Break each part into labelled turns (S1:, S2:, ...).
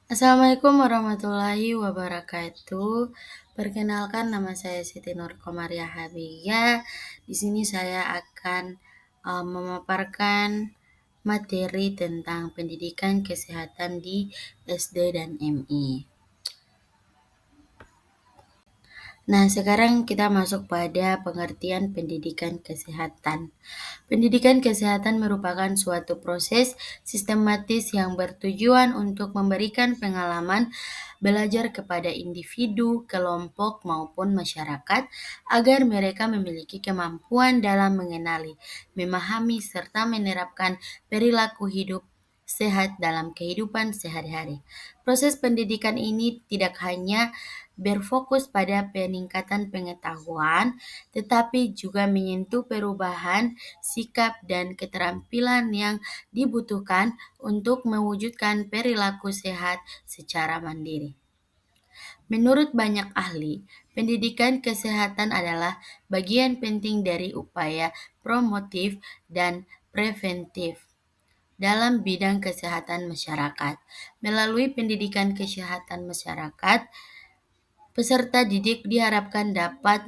S1: Assalamualaikum warahmatullahi wabarakatuh. Perkenalkan nama saya Siti Nur Komaria Habia. Di sini saya akan memaparkan materi tentang pendidikan kesehatan di SD dan MI. Nah, sekarang kita masuk pada pengertian pendidikan kesehatan. Pendidikan kesehatan merupakan suatu proses sistematis yang bertujuan untuk memberikan pengalaman belajar kepada individu, kelompok, maupun masyarakat agar mereka memiliki kemampuan dalam mengenali, memahami, serta menerapkan perilaku hidup sehat dalam kehidupan sehari-hari. Proses pendidikan ini tidak hanya berfokus pada peningkatan pengetahuan, tetapi juga menyentuh perubahan sikap dan keterampilan yang dibutuhkan untuk mewujudkan perilaku sehat secara mandiri. Menurut banyak ahli, pendidikan kesehatan adalah bagian penting dari upaya promotif dan preventif dalam bidang kesehatan masyarakat. Melalui pendidikan kesehatan masyarakat, peserta didik diharapkan dapat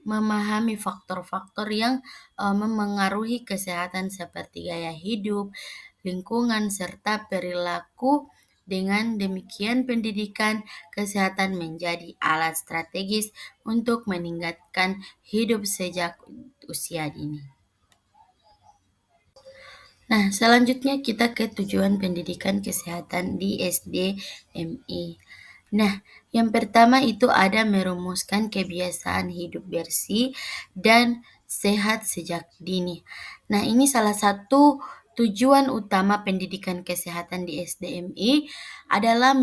S1: memahami faktor-faktor yang memengaruhi kesehatan seperti gaya hidup, lingkungan, serta perilaku. Dengan demikian, pendidikan kesehatan menjadi alat strategis untuk meningkatkan hidup sejak usia dini. Nah, selanjutnya kita ke tujuan pendidikan kesehatan di SD MI. Nah, yang pertama itu ada merumuskan kebiasaan hidup bersih dan sehat sejak dini. Nah, ini salah satu tujuan utama pendidikan kesehatan di SDMI adalah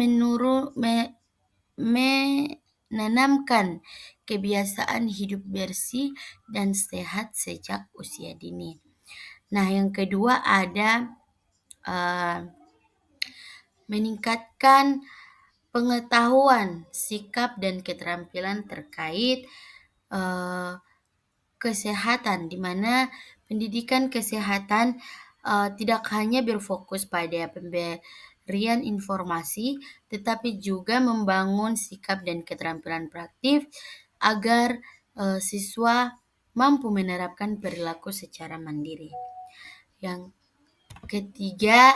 S1: menanamkan kebiasaan hidup bersih dan sehat sejak usia dini. Nah, yang kedua ada meningkatkan pengetahuan, sikap, dan keterampilan terkait kesehatan, di mana pendidikan kesehatan tidak hanya berfokus pada pemberian informasi, tetapi juga membangun sikap dan keterampilan praktif agar siswa mampu menerapkan perilaku secara mandiri. Yang ketiga,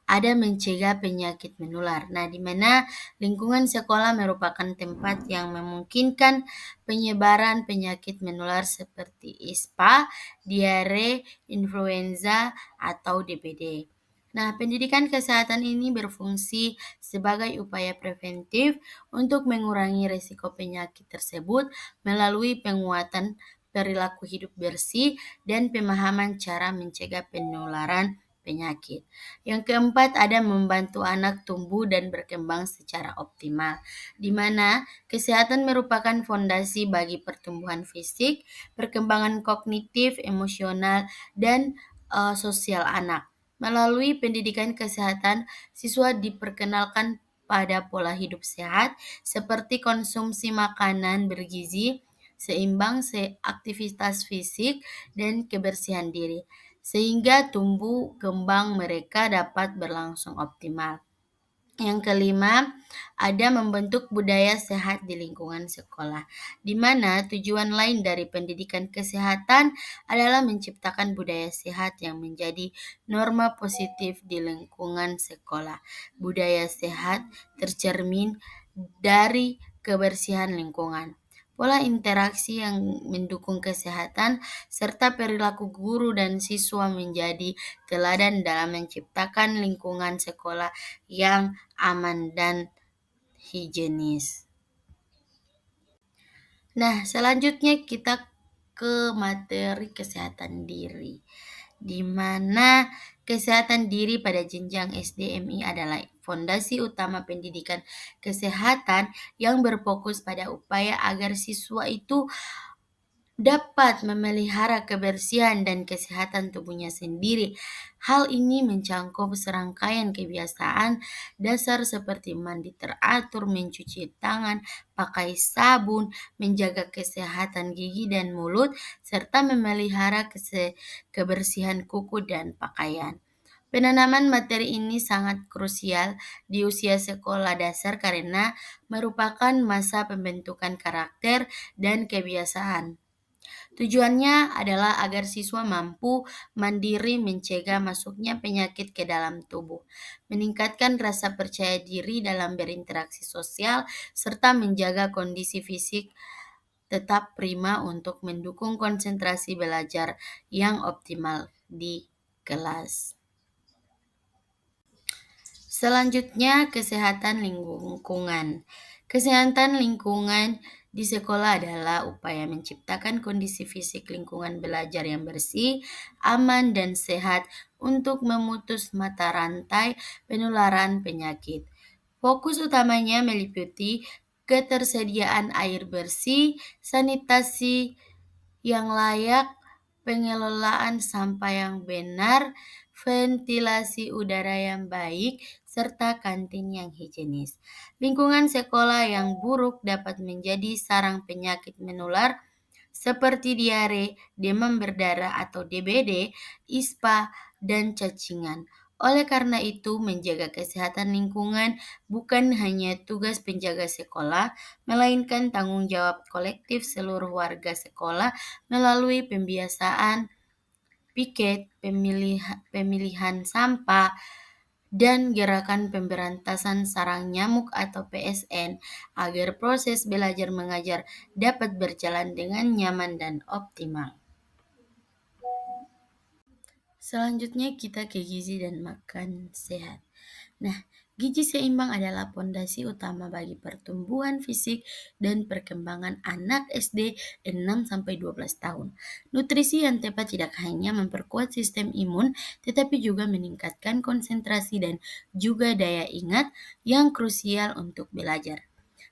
S1: ada mencegah penyakit menular. Nah, di mana lingkungan sekolah merupakan tempat yang memungkinkan penyebaran penyakit menular seperti ISPA, diare, influenza, atau DBD. Nah, pendidikan kesehatan ini berfungsi sebagai upaya preventif untuk mengurangi risiko penyakit tersebut melalui penguatan perilaku hidup bersih dan pemahaman cara mencegah penularan penyakit. Yang keempat ada membantu anak tumbuh dan berkembang secara optimal, di mana kesehatan merupakan fondasi bagi pertumbuhan fisik, perkembangan kognitif, emosional, dan sosial anak. Melalui pendidikan kesehatan, siswa diperkenalkan pada pola hidup sehat seperti konsumsi makanan bergizi, seimbang, aktivitas fisik, dan kebersihan diri, sehingga tumbuh kembang mereka dapat berlangsung optimal. Yang kelima, ada membentuk budaya sehat di lingkungan sekolah, di mana tujuan lain dari pendidikan kesehatan adalah menciptakan budaya sehat yang menjadi norma positif di lingkungan sekolah. Budaya sehat tercermin dari kebersihan lingkungan, pola interaksi yang mendukung kesehatan, serta perilaku guru dan siswa menjadi teladan dalam menciptakan lingkungan sekolah yang aman dan higienis. Nah, selanjutnya kita ke materi kesehatan diri, di mana kesehatan diri pada jenjang SDMI adalah fondasi utama pendidikan kesehatan yang berfokus pada upaya agar siswa itu dapat memelihara kebersihan dan kesehatan tubuhnya sendiri. Hal ini mencangkup serangkaian kebiasaan dasar seperti mandi teratur, mencuci tangan, pakai sabun, menjaga kesehatan gigi dan mulut, serta memelihara kebersihan kuku dan pakaian. Penanaman materi ini sangat krusial di usia sekolah dasar karena merupakan masa pembentukan karakter dan kebiasaan. Tujuannya adalah agar siswa mampu mandiri mencegah masuknya penyakit ke dalam tubuh, meningkatkan rasa percaya diri dalam berinteraksi sosial, serta menjaga kondisi fisik tetap prima untuk mendukung konsentrasi belajar yang optimal di kelas. Selanjutnya, kesehatan lingkungan. Kesehatan lingkungan di sekolah adalah upaya menciptakan kondisi fisik lingkungan belajar yang bersih, aman, dan sehat untuk memutus mata rantai penularan penyakit. Fokus utamanya meliputi ketersediaan air bersih, sanitasi yang layak, pengelolaan sampah yang benar, ventilasi udara yang baik, serta kantin yang higienis. Lingkungan sekolah yang buruk dapat menjadi sarang penyakit menular seperti diare, demam berdarah atau DBD, ISPA, dan cacingan. Oleh karena itu, menjaga kesehatan lingkungan bukan hanya tugas penjaga sekolah, melainkan tanggung jawab kolektif seluruh warga sekolah melalui pembiasaan, piket, pemilihan sampah, dan gerakan pemberantasan sarang nyamuk atau PSN agar proses belajar mengajar dapat berjalan dengan nyaman dan optimal. Selanjutnya kita ke gizi dan makan sehat. Nah, gizi seimbang adalah pondasi utama bagi pertumbuhan fisik dan perkembangan anak SD 6-12 tahun. Nutrisi yang tepat tidak hanya memperkuat sistem imun, tetapi juga meningkatkan konsentrasi dan juga daya ingat yang krusial untuk belajar.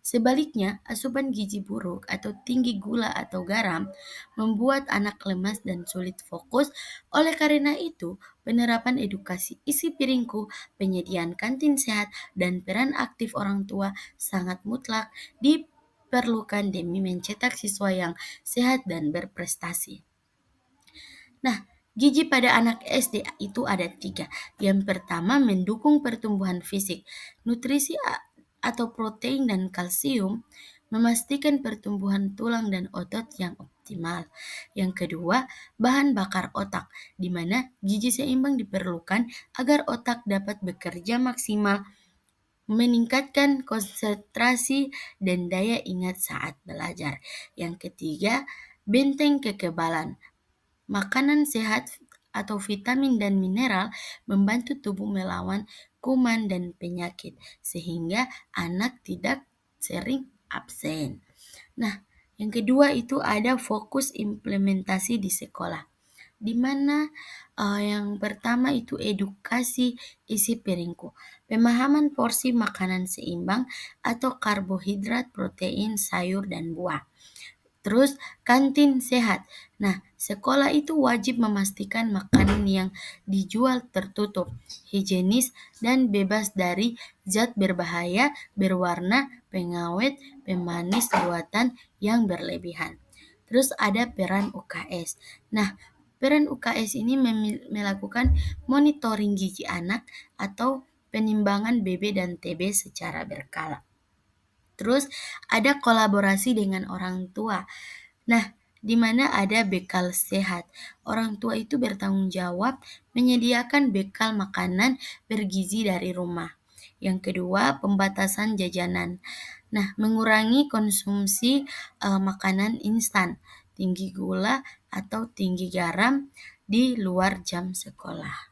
S1: Sebaliknya, asupan gizi buruk atau tinggi gula atau garam membuat anak lemas dan sulit fokus. Oleh karena itu, penerapan edukasi isi piringku, penyediaan kantin sehat, dan peran aktif orang tua sangat mutlak diperlukan demi mencetak siswa yang sehat dan berprestasi. Nah, gizi pada anak SD itu ada 3. Yang pertama, mendukung pertumbuhan fisik. Nutrisi atau protein dan kalsium memastikan pertumbuhan tulang dan otot yang optimal. Yang kedua, bahan bakar otak, di mana gizi seimbang diperlukan agar otak dapat bekerja maksimal, meningkatkan konsentrasi dan daya ingat saat belajar. Yang ketiga, benteng kekebalan. Makanan sehat atau vitamin dan mineral membantu tubuh melawan kuman dan penyakit, sehingga anak tidak sering absen. Nah, yang kedua itu ada fokus implementasi di sekolah, di mana yang pertama itu edukasi isi piringku, pemahaman porsi makanan seimbang atau karbohidrat, protein, sayur, dan buah. Terus kantin sehat. Nah, sekolah itu wajib memastikan makanan yang dijual tertutup, higienis, dan bebas dari zat berbahaya, berwarna, pengawet, pemanis buatan yang berlebihan. Terus ada peran UKS. Nah, peran UKS ini melakukan monitoring gizi anak atau penimbangan BB dan TB secara berkala. Terus ada kolaborasi dengan orang tua. Nah, di mana ada bekal sehat. Orang tua itu bertanggung jawab menyediakan bekal makanan bergizi dari rumah. Yang kedua, pembatasan jajanan. Nah, mengurangi konsumsi makanan instan, tinggi gula atau tinggi garam di luar jam sekolah.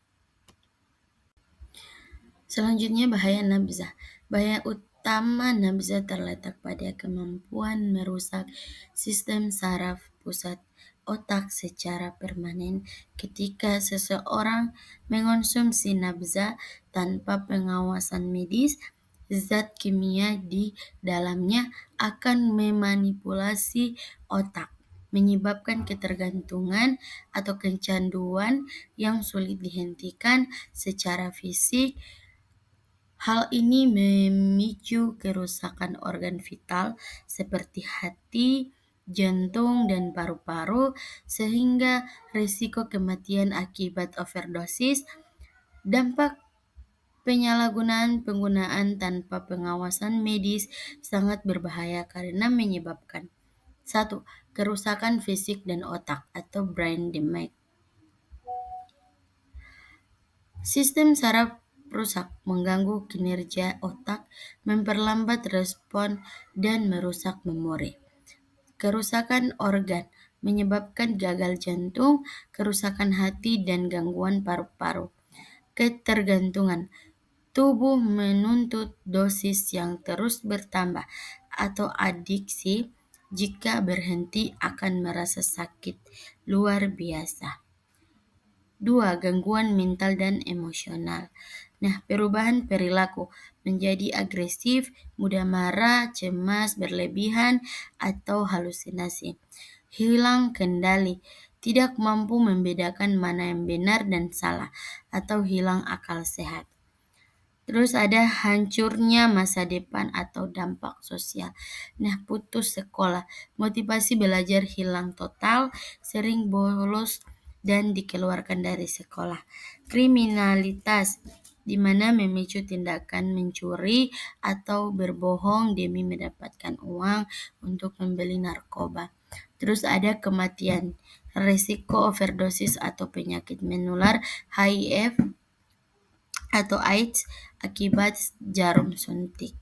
S1: Selanjutnya bahaya nabzah. Bahaya utama nabzah terletak pada kemampuan merusak sistem saraf pusat otak secara permanen ketika seseorang mengonsumsi nabzah tanpa pengawasan medis. Zat kimia di dalamnya akan memanipulasi otak, menyebabkan ketergantungan atau kecanduan yang sulit dihentikan secara fisik. Hal ini memicu kerusakan organ vital seperti hati, jantung, dan paru-paru, sehingga risiko kematian akibat overdosis Dampak penyalahgunaan penggunaan tanpa pengawasan medis sangat berbahaya karena menyebabkan 1. Kerusakan fisik dan otak atau brain damage. Sistem saraf rusak, mengganggu kinerja otak, memperlambat respon, dan merusak memori. Kerusakan organ menyebabkan gagal jantung, kerusakan hati, dan gangguan paru-paru. Ketergantungan tubuh menuntut dosis yang terus bertambah atau adiksi. Jika berhenti akan merasa sakit luar biasa. 2. Gangguan mental dan emosional. Nah, perubahan perilaku menjadi agresif, mudah marah, cemas, berlebihan, atau halusinasi. Hilang kendali, tidak mampu membedakan mana yang benar dan salah, atau hilang akal sehat. Terus ada hancurnya masa depan atau dampak sosial. Nah, putus sekolah, motivasi belajar hilang total, sering bolos dan dikeluarkan dari sekolah. Kriminalitas, di mana memicu tindakan mencuri atau berbohong demi mendapatkan uang untuk membeli narkoba. Terus ada kematian, resiko overdosis atau penyakit menular HIV atau AIDS akibat jarum suntik.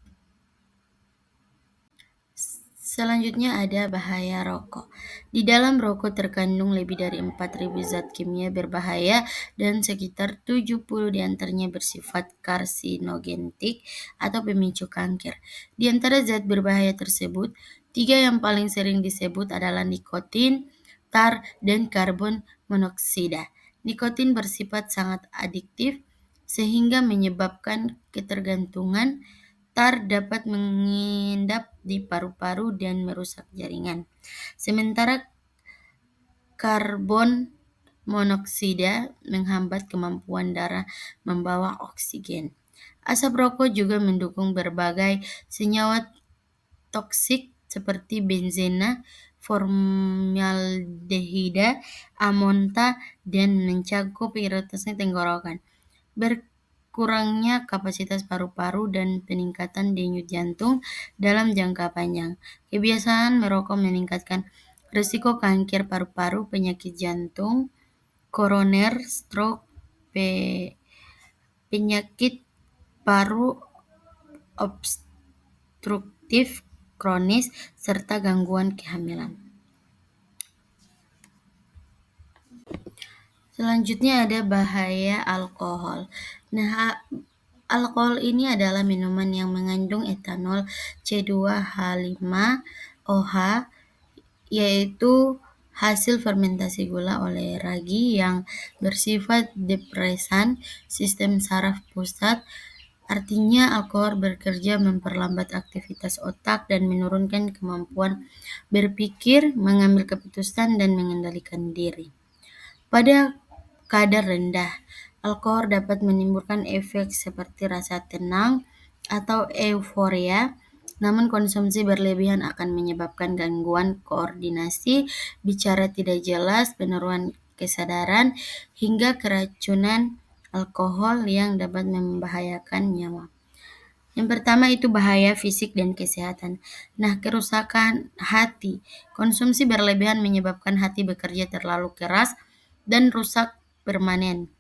S1: Selanjutnya ada bahaya rokok. Di dalam rokok terkandung lebih dari 4.000 zat kimia berbahaya dan sekitar 70 diantaranya bersifat karsinogenik atau pemicu kanker. Di antara zat berbahaya tersebut, 3 yang paling sering disebut adalah nikotin, tar, dan karbon monoksida. Nikotin bersifat sangat adiktif sehingga menyebabkan ketergantungan. Tar dapat mengendap di paru-paru dan merusak jaringan. Sementara karbon monoksida menghambat kemampuan darah membawa oksigen. Asap rokok juga mendukung berbagai senyawa toksik seperti benzena, formaldehida, amonta, dan mencakup iritasi tenggorokan. Berkurangnya kapasitas paru-paru dan peningkatan denyut jantung dalam jangka panjang. Kebiasaan merokok meningkatkan risiko kanker paru-paru, penyakit jantung, koroner, stroke, penyakit paru obstruktif kronis, serta gangguan kehamilan. Selanjutnya ada bahaya alkohol. Nah, alkohol ini adalah minuman yang mengandung etanol C2H5OH, yaitu hasil fermentasi gula oleh ragi yang bersifat depresan sistem saraf pusat. Artinya alkohol bekerja memperlambat aktivitas otak dan menurunkan kemampuan berpikir, mengambil keputusan, dan mengendalikan diri. Pada kadar rendah, alkohol dapat menimbulkan efek seperti rasa tenang atau euforia, namun konsumsi berlebihan akan menyebabkan gangguan koordinasi, bicara tidak jelas, penurunan kesadaran, hingga keracunan alkohol yang dapat membahayakan nyawa. Yang pertama itu bahaya fisik dan kesehatan. Nah, kerusakan hati. Konsumsi berlebihan menyebabkan hati bekerja terlalu keras dan rusak permanen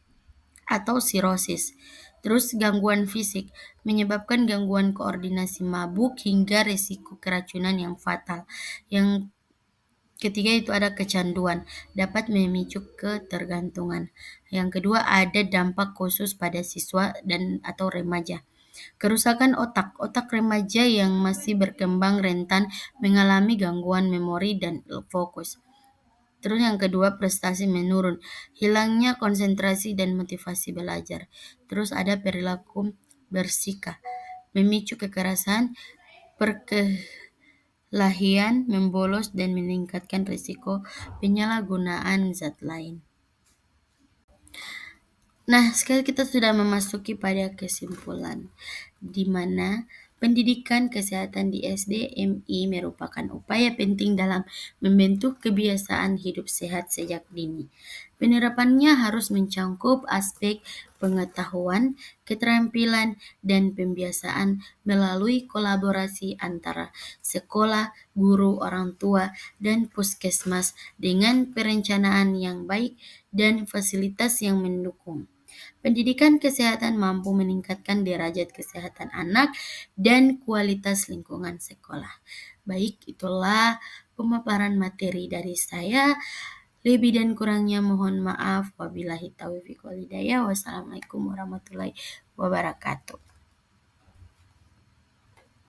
S1: atau sirosis. Terus gangguan fisik menyebabkan gangguan koordinasi, mabuk, hingga risiko keracunan yang fatal. Yang ketiga itu ada kecanduan, dapat memicu ketergantungan. Yang kedua ada dampak khusus pada siswa dan atau remaja. Kerusakan otak. Otak remaja yang masih berkembang rentan mengalami gangguan memori dan fokus. Terus yang kedua prestasi menurun, hilangnya konsentrasi dan motivasi belajar. Terus ada perilaku bersikap, memicu kekerasan, perkelahian, membolos, dan meningkatkan risiko penyalahgunaan zat lain. Nah, sekarang kita sudah memasuki pada kesimpulan, di mana pendidikan kesehatan di SD/MI merupakan upaya penting dalam membentuk kebiasaan hidup sehat sejak dini. Penerapannya harus mencakup aspek pengetahuan, keterampilan, dan pembiasaan melalui kolaborasi antara sekolah, guru, orang tua, dan puskesmas dengan perencanaan yang baik dan fasilitas yang mendukung. Pendidikan kesehatan mampu meningkatkan derajat kesehatan anak dan kualitas lingkungan sekolah. Baik, itulah pemaparan materi dari saya. Lebih dan kurangnya mohon maaf. Wabillahi taufiq wal hidayah. Wassalamualaikum warahmatullahi wabarakatuh.